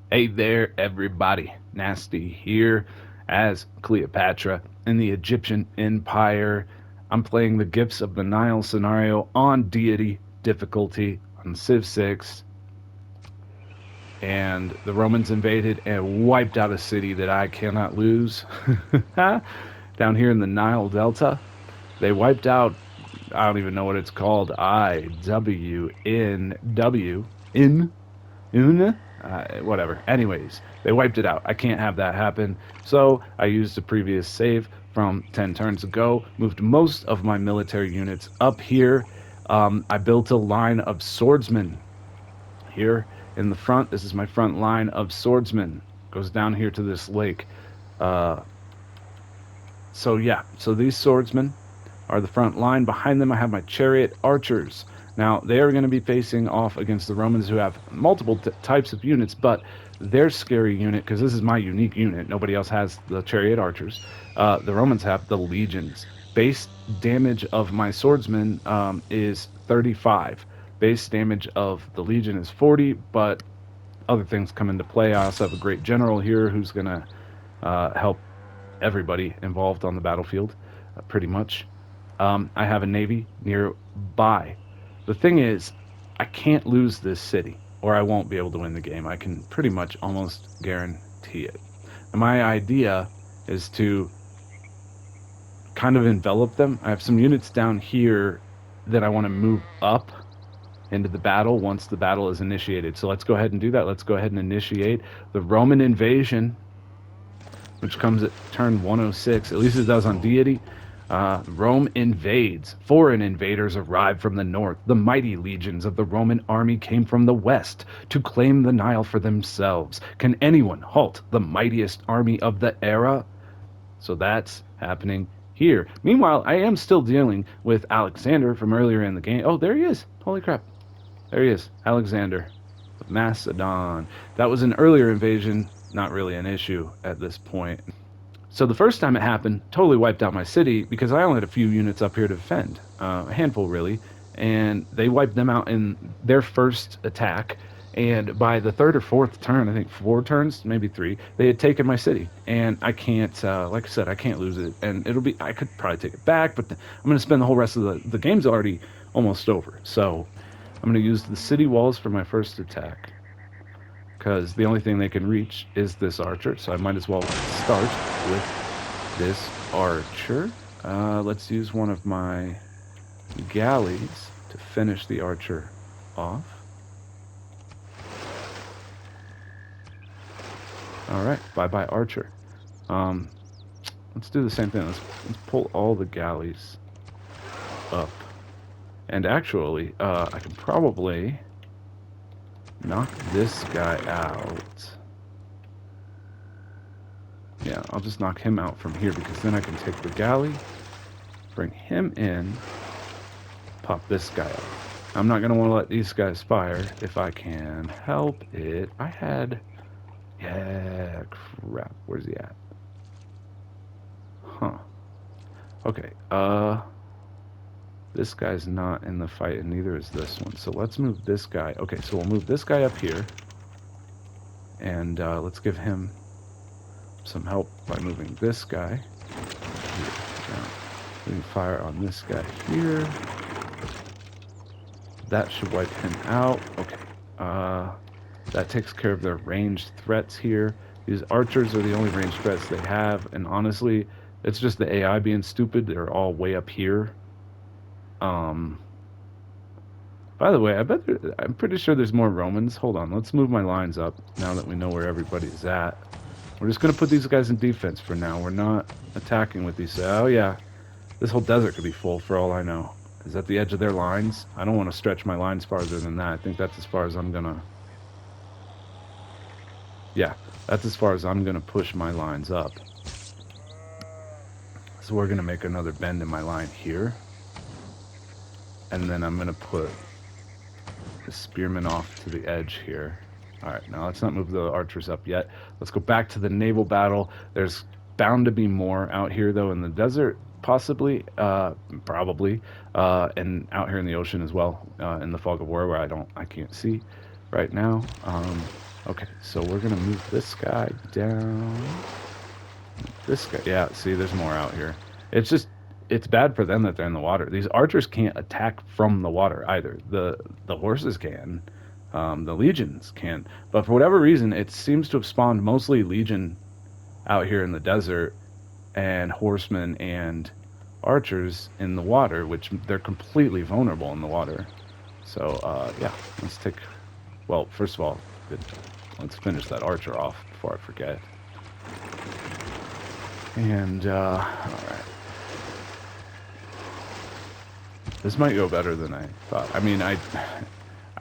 Hey there, everybody. Nasty here as Cleopatra in the Egyptian Empire. I'm playing the Gifts of the Nile scenario on Deity difficulty on Civ 6, and the Romans invaded and wiped out a city that I cannot lose. Down here in the Nile Delta, they wiped out, I don't even know what it's called, in whatever. Anyways, they wiped it out. I can't have that happen. So I used a previous save from 10 turns ago, moved most of my military units up here. I built a line of swordsmen here in the front. This is my front line of swordsmen. Goes down here to this lake. Uh, so these swordsmen are the front line. Behind them, I have my chariot archers. Now, they are going to be facing off against the Romans who have multiple types of units, but their scary unit, because this is my unique unit, nobody else has the chariot archers. The Romans have the legions. Base damage of my swordsmen is 35. Base damage of the legion is 40, but other things come into play. I also have a great general here who's going to help everybody involved on the battlefield, pretty much. I have a navy nearby. The thing is, I can't lose this city, or I won't be able to win the game. I can pretty much almost guarantee it. And my idea is to kind of envelop them. I have some units down here that I want to move up into the battle once the battle is initiated. So let's go ahead and do that. Let's go ahead and initiate the Roman invasion, which comes at turn 106. At least it does on Deity. Rome invades. Foreign invaders arrive from the north. The mighty legions of the Roman army came from the west to claim the Nile for themselves. Can anyone halt the mightiest army of the era? So that's happening here. Meanwhile, I am still dealing with Alexander from earlier in the game. Oh, there he is. Holy crap. There he is. Alexander of Macedon. That was an earlier invasion. Not really an issue at this point. So the first time it happened, totally wiped out my city because I only had a few units up here to defend, a handful really, and they wiped them out in their first attack. And by the third or fourth turn, I think 4 turns, maybe 3, they had taken my city, and I can't, like I said, I can't lose it. And I could probably take it back, but I'm going to spend the whole rest of the game's already almost over. So I'm going to use the city walls for my first attack because the only thing they can reach is this archer, so I might as well start with this archer. Let's use one of my galleys to finish the archer off. Alright, bye-bye archer. Let's do the same thing. Let's pull all the galleys up. And actually, I can probably knock this guy out. Yeah, I'll just knock him out from here because then I can take the galley, bring him in, pop this guy up. I'm not going to want to let these guys fire if I can help it. Yeah, crap. Where's he at? Huh. Okay, this guy's not in the fight and neither is this one. So let's move this guy. Okay, so we'll move this guy up here. And let's give him some help by moving this guy here. Now, we can fire on this guy here. That should wipe him out. Okay. That takes care of their ranged threats here. These archers are the only ranged threats they have, and honestly, it's just the AI being stupid. They're all way up here. By the way, I'm pretty sure there's more Romans. Hold on, let's move my lines up now that we know where everybody's at. We're just gonna put these guys in defense for now. We're not attacking with these. Oh yeah, this whole desert could be full for all I know. Is that the edge of their lines? I don't want to stretch my lines farther than that. I think that's as far as I'm gonna... Yeah, that's as far as I'm gonna push my lines up. So we're gonna make another bend in my line here. And then I'm gonna put the spearmen off to the edge here. Alright, now let's not move the archers up yet. Let's go back to the naval battle. There's bound to be more out here, though, in the desert, possibly, probably, and out here in the ocean as well, in the fog of war, where I can't see right now. Okay, so we're gonna move this guy down. This guy, yeah, see, there's more out here. It's just, it's bad for them that they're in the water. These archers can't attack from the water either. The horses can, the legions can, but for whatever reason, it seems to have spawned mostly legion out here in the desert, and horsemen and archers in the water, which they're completely vulnerable in the water. So, yeah, let's take. Well, first of all, let's finish that archer off before I forget. And, alright. This might go better than I thought. I mean, I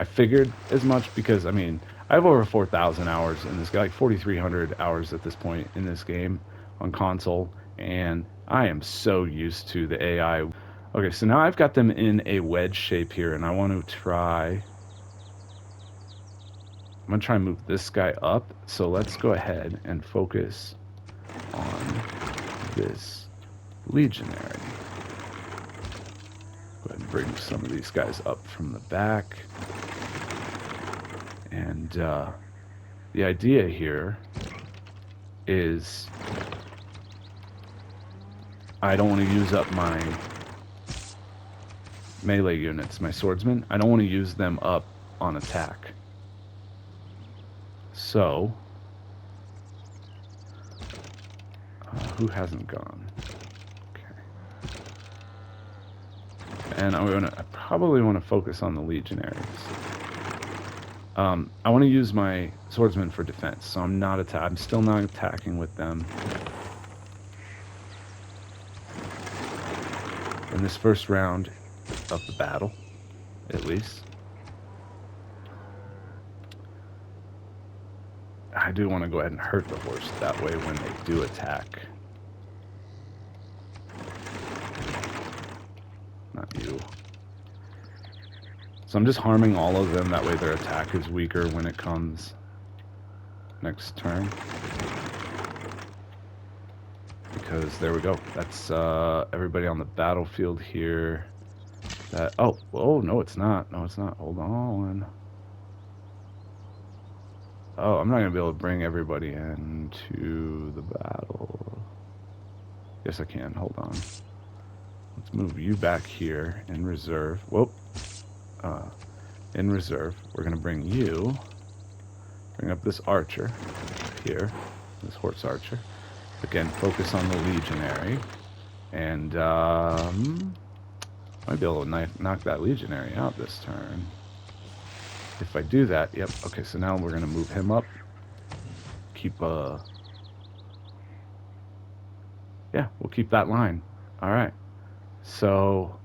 figured as much because, I mean, I have over 4,000 hours in this game, like 4,300 hours at this point in this game on console, and I am so used to the AI. Okay, so now I've got them in a wedge shape here, and I want to try... I'm going to try and move this guy up, so let's go ahead and focus on this legionary. Go ahead and bring some of these guys up from the back. And the idea here is I don't want to use up my melee units, my swordsmen. I don't want to use them up on attack. So, who hasn't gone? Okay. And I probably want to focus on the legionaries. I want to use my swordsmen for defense, so I'm still not attacking with them in this first round of the battle, at least. I do want to go ahead and hurt the horse, that way when they do attack. Not you. So I'm just harming all of them, that way their attack is weaker when it comes next turn. Because there we go. That's everybody on the battlefield here. Oh no, it's not. No, it's not. Hold on. Oh, I'm not gonna be able to bring everybody into the battle. Yes, I can. Hold on. Let's move you back here in reserve. Whoop. In reserve. We're gonna bring up this archer here, this horse archer. Again, focus on the legionary, and might be able to knock that legionary out this turn. If I do that, yep. Okay, so now we're gonna move him up. Keep yeah, we'll keep that line. All right. So,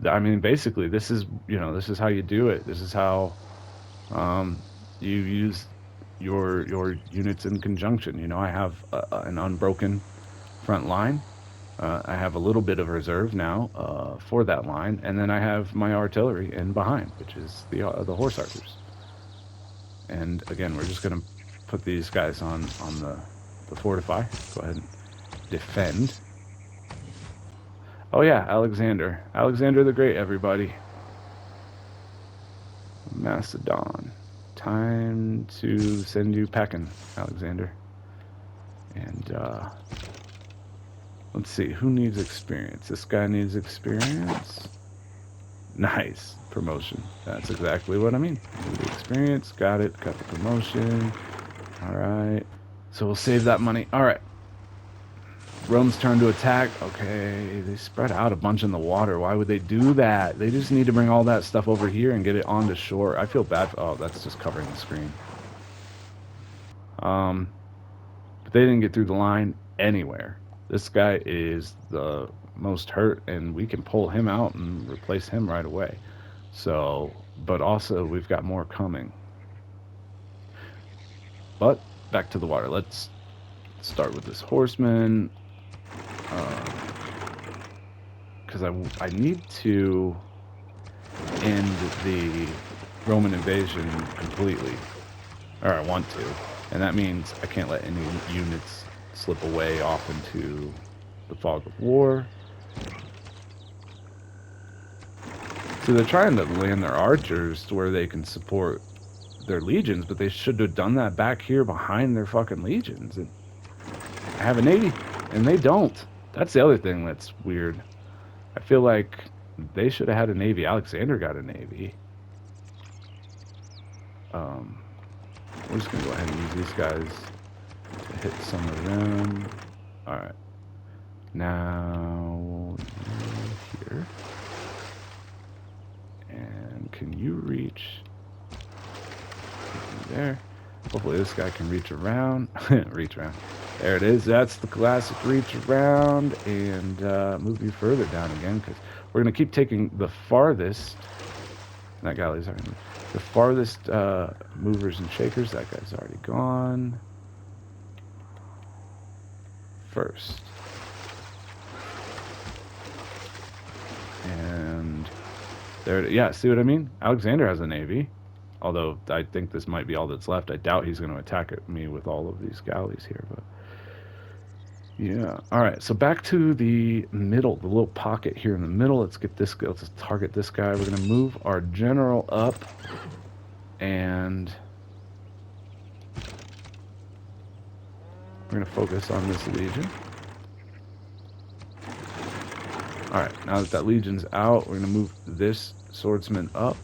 I mean, basically, this is how you do it. This is how you use your units in conjunction. You know, I have an unbroken front line. I have a little bit of reserve now for that line, and then I have my artillery in behind, which is the horse archers. And again, we're just gonna put these guys on the fortify. Go ahead and defend. Oh yeah, Alexander the Great, everybody. Macedon. Time to send you packing, Alexander. And let's see, who needs experience? This guy needs experience. Nice. Promotion. That's exactly what I mean. Need experience. Got it. Got the promotion. Alright. So we'll save that money. Alright. Rome's turn to attack. Okay, they spread out a bunch in the water. Why would they do that? They just need to bring all that stuff over here and get it onto shore. I feel bad for... Oh, that's just covering the screen. But they didn't get through the line anywhere. This guy is the most hurt, and we can pull him out and replace him right away. So, but also we've got more coming. But back to the water. Let's start with this horseman. Because I need to end the Roman invasion completely, or I want to, and that means I can't let any units slip away off into the fog of war. So they're trying to land their archers to where they can support their legions, but they should have done that back here behind their fucking legions. And I have a navy, and they don't. That's the other thing that's weird. I feel like they should have had a navy. Alexander got a navy. We're just gonna go ahead and use these guys to hit some of them. All right. Now here, and can you reach there? Hopefully this guy can reach around. Reach around. There it is. That's the classic reach around, and move you further down again, because we're gonna keep taking the farthest. That galley's already moved. The farthest movers and shakers. That guy's already gone. First. And there, yeah, see what I mean? Alexander has a navy, although I think this might be all that's left. I doubt he's going to attack me with all of these galleys here, but yeah. All right, so back to the middle, the little pocket here in the middle. Let's get this guy. Let's target this guy. We're going to move our general up, and we're going to focus on this legion. All right, now that that legion's out, we're going to move this swordsman up.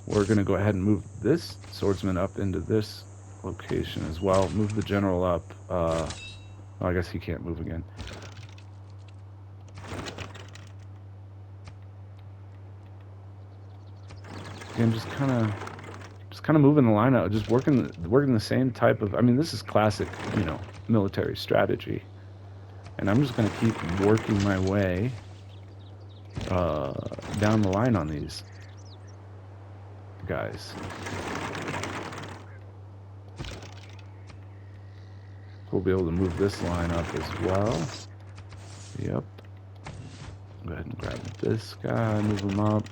We're going to go ahead and move this swordsman up into this location as well. Move the general up. Oh, I guess he can't move again. Again, just kind of moving the line out, just working the same type of. I mean, this is classic, military strategy. And I'm just going to keep working my way down the line on these guys. We'll be able to move this line up as well. Yep. Go ahead and grab this guy, move him up.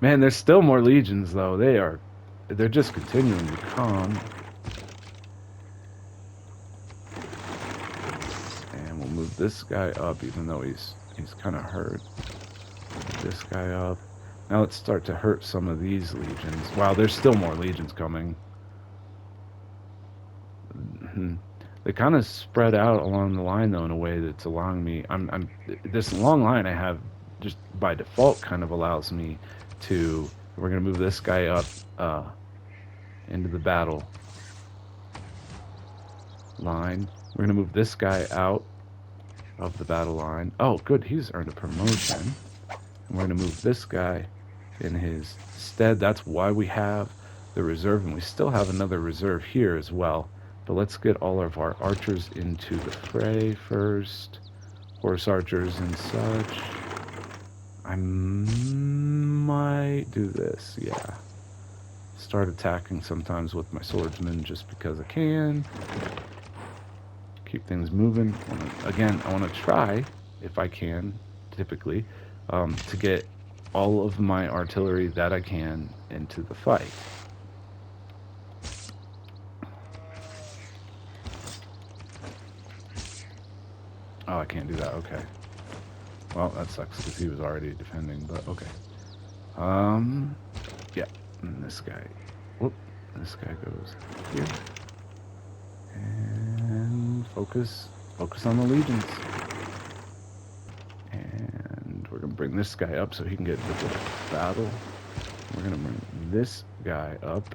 Man, there's still more legions, though. They're just continuing to come. Move this guy up, even though he's kind of hurt. Move this guy up. Now let's start to hurt some of these legions. Wow, there's still more legions coming. They kind of spread out along the line, though, in a way that's allowing me. This long line I have just by default kind of allows me to. We're gonna move this guy up into the battle line. We're gonna move this guy out of the battle line. Oh, good, he's earned a promotion. And we're going to move this guy in his stead. That's why we have the reserve, and we still have another reserve here as well. But let's get all of our archers into the fray first. Horse archers and such. I might do this, yeah. Start attacking sometimes with my swordsmen just because I can. Keep things moving. I want to try, if I can, typically, to get all of my artillery that I can into the fight. Oh, I can't do that. Okay. Well, that sucks because he was already defending, but okay. Yeah. And this guy. Whoop. This guy goes here. And focus on the legions. And we're gonna bring this guy up so he can get into the battle. We're gonna bring this guy up.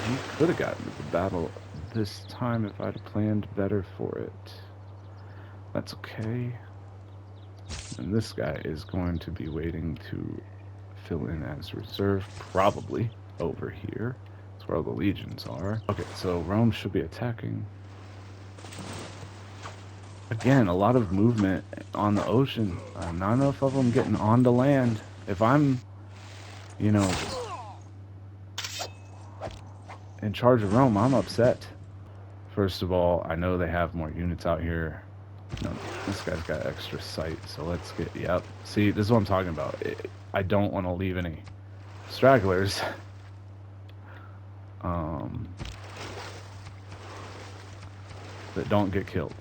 He could have gotten to the battle this time if I'd planned better for it. That's okay. And this guy is going to be waiting to fill in as reserve, probably over here. That's where all the legions are. Okay, so Rome should be attacking. Again, a lot of movement on the ocean. Not enough of them getting onto land. If I'm, in charge of Rome, I'm upset. First of all, I know they have more units out here. No, this guy's got extra sight, so let's get, yep. See, this is what I'm talking about. I don't want to leave any stragglers. That don't get killed.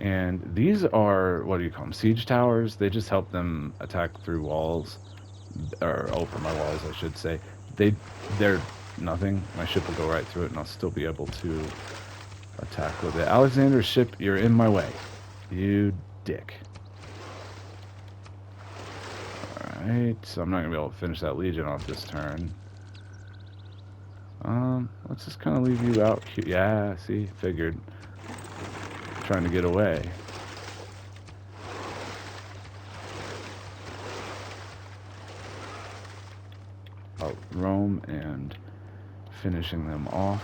And these are, what do you call them? Siege towers. They just help them attack through walls. Or over my walls, I should say. They're nothing. My ship will go right through it, and I'll still be able to attack with it. Alexander's ship, you're in my way. You dick. Alright, so I'm not going to be able to finish that Legion off this turn. Let's just kind of leave you out here. Yeah, see, figured. Trying to get away. I'll roam and finishing them off.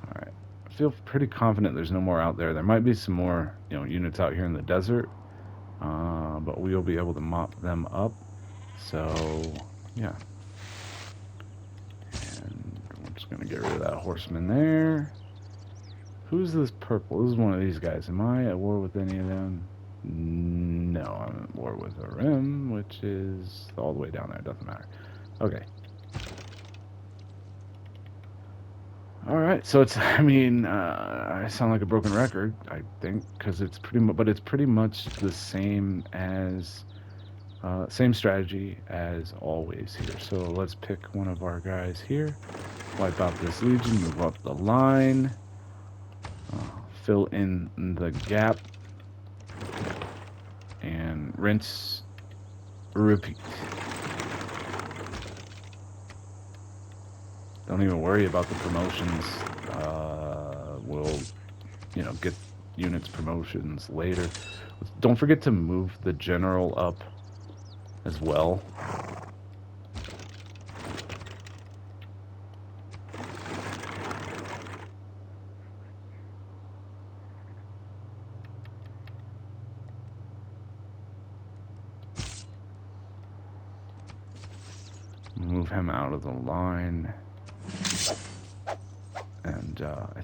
Alright. I feel pretty confident there's no more out there. There might be some more, units out here in the desert. But we'll be able to mop them up. So, yeah. And we're just going to get rid of that horseman there. Who's this purple? This is one of these guys. Am I at war with any of them? No, I'm at war with Arim, which is all the way down there. Doesn't matter. Okay. Alright, so it's, I sound like a broken record, I think, because it's pretty much the same as, same strategy as always here. So let's pick one of our guys here, wipe out this Legion, move up the line, fill in the gap, and rinse, repeat. Don't even worry about the promotions. We'll, get units promotions later. Don't forget to move the general up as well. Move him out of the line. And I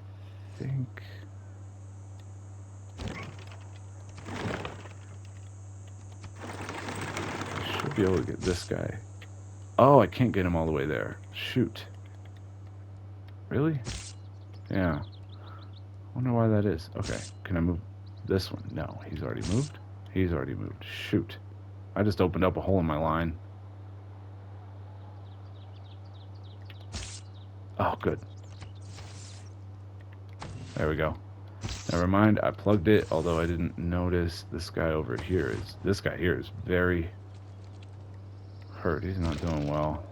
think I should be able to get this guy. Oh, I can't get him all the way there. Shoot. Really? Yeah. Wonder why that is. Okay, can I move this one? No, he's already moved. He's already moved. Shoot. I just opened up a hole in my line. Oh, good. There we go. Never mind, I plugged it, although I didn't notice this guy over here this guy here is very hurt. He's not doing well.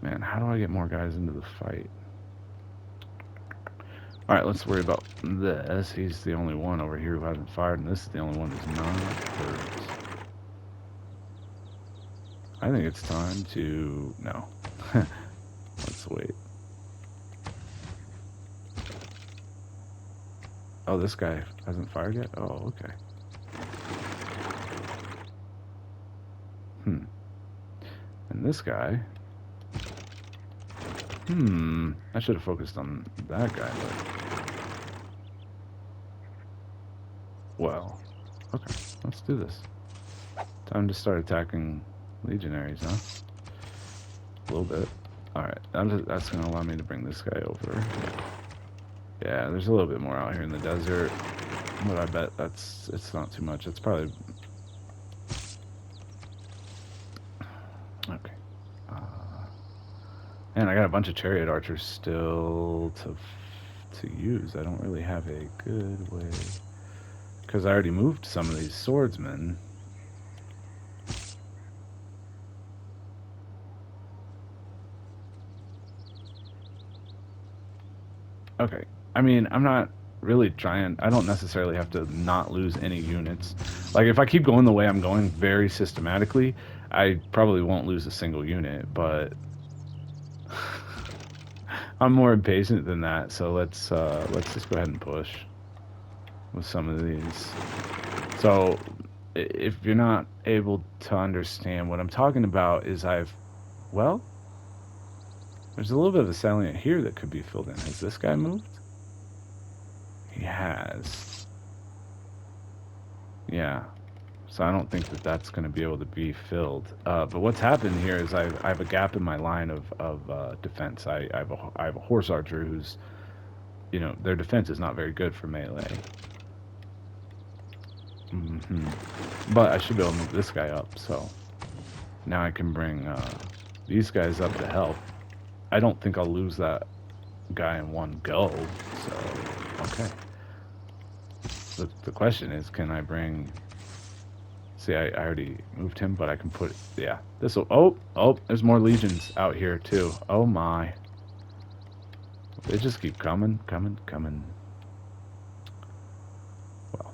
Man, how do I get more guys into the fight? Alright, let's worry about this. He's the only one over here who hasn't fired, and this is the only one who's not hurt. I think it's time to... No. Let's wait. Oh, this guy hasn't fired yet? Oh, okay. And this guy... I should have focused on that guy, but... Well, okay, let's do this. Time to start attacking legionaries, huh? A little bit. Alright, that's going to allow me to bring this guy over. Yeah, there's a little bit more out here in the desert, but I bet it's not too much. It's probably... Okay. And I got a bunch of chariot archers still to use. I don't really have a good way... Because I already moved some of these swordsmen. Okay. I mean, I'm not really trying... I don't necessarily have to not lose any units. Like, if I keep going the way I'm going very systematically, I probably won't lose a single unit, but... I'm more impatient than that, so let's just go ahead and push with some of these. So, if you're not able to understand what I'm talking about, is well, there's a little bit of a salient here that could be filled in. Has this guy moved? He has. Yeah. So I don't think that that's going to be able to be filled. But what's happened here is I have a gap in my line of defense. I have a horse archer who's, you know, their defense is not very good for melee. But I should be able to move this guy up, so now I can bring these guys up to help. I don't think I'll lose that guy in one go, so okay. The question is, can I bring... See, I already moved him, but I can put... Yeah, this will... Oh, there's more legions out here, too. Oh, my. They just keep coming. Well,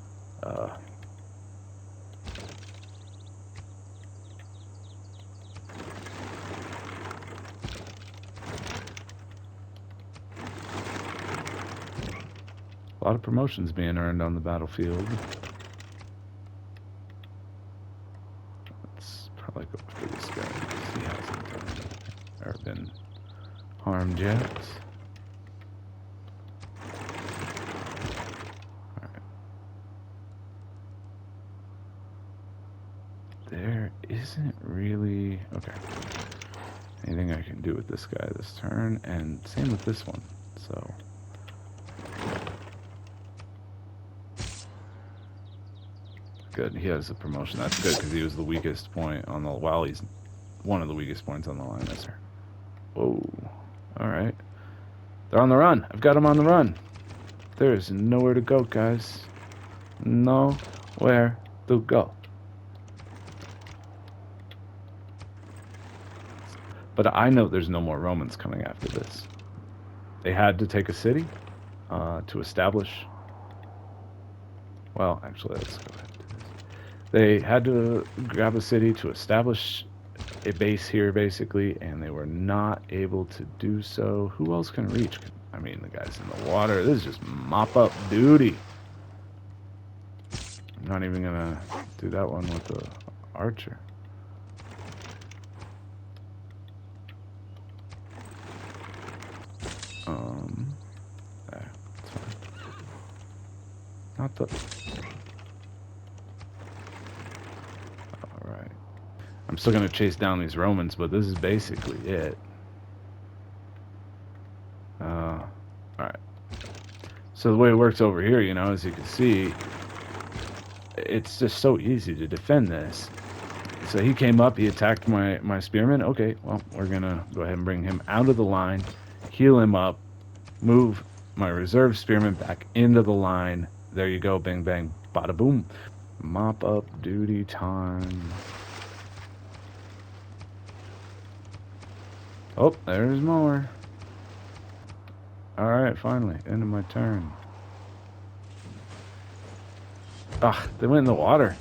a lot of promotions being earned on the battlefield. Let's probably go after this guy because he hasn't done anything or been harmed yet. Alright. There isn't really... Okay. Anything I can do with this guy this turn, and same with this one, so... Good, he has a promotion. That's good, because he was the weakest point on the... Well, he's one of the weakest points on the line, yes, sir. Whoa. Alright. They're on the run. I've got them on the run. There is nowhere to go, guys. Nowhere to go. But I know there's no more Romans coming after this. They had to take a city to establish... Well, actually, let's go ahead and do this. They had to grab a city to establish a base here, basically, and they were not able to do so. Who else can reach? I mean, the guys in the water. This is just mop-up duty. I'm not even going to do that one with the archer. There, that's fine. Not the... Alright. I'm still gonna chase down these Romans, but this is basically it. Alright. So the way it works over here, you know, as you can see, it's just so easy to defend this. So he came up, he attacked my spearman. Okay, well, we're gonna go ahead and bring him out of the line, heal him up, move my reserve spearman back into the line. There you go, bang bang, bada boom. Mop up duty time. Oh, there's more. Alright, finally, end of my turn. Ah, they went in the water.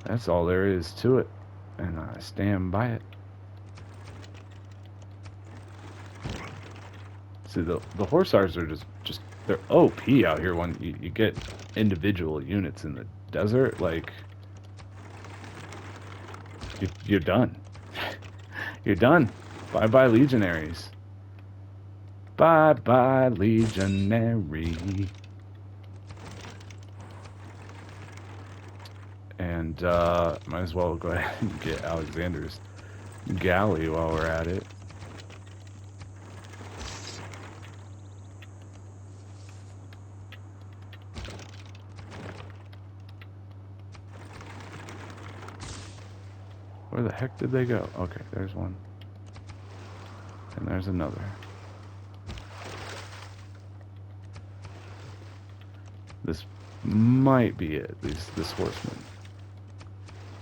That's all there is to it. And I stand by it. See, the horse archers are just they're OP out here when you get individual units in the desert. Like, you're done. You're done. Bye-bye, legionaries. Bye-bye, legionary. And might as well go ahead and get Alexander's galley while we're at it. Where the heck did they go? Okay, there's one. And there's another. This might be it, this horseman.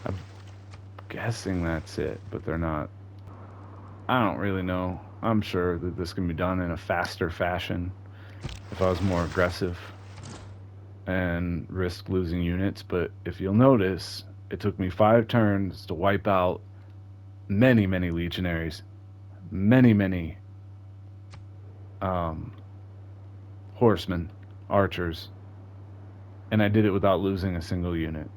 I'm guessing that's it, but they're not. I don't really know. I'm sure that this can be done in a faster fashion if I was more aggressive and risk losing units, but if you'll notice, it took me 5 turns to wipe out many legionaries, many horsemen, archers, and I did it without losing a single unit.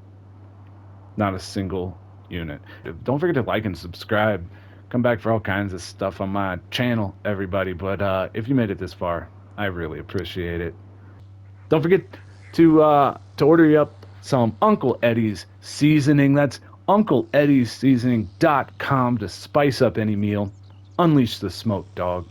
Not a single unit. Don't forget to like and subscribe. Come back for all kinds of stuff on my channel, everybody. But if you made it this far, I really appreciate it. Don't forget to order you up some Uncle Eddie's seasoning. That's UncleEddie'sSeasoning.com to spice up any meal. Unleash the smoke, dog.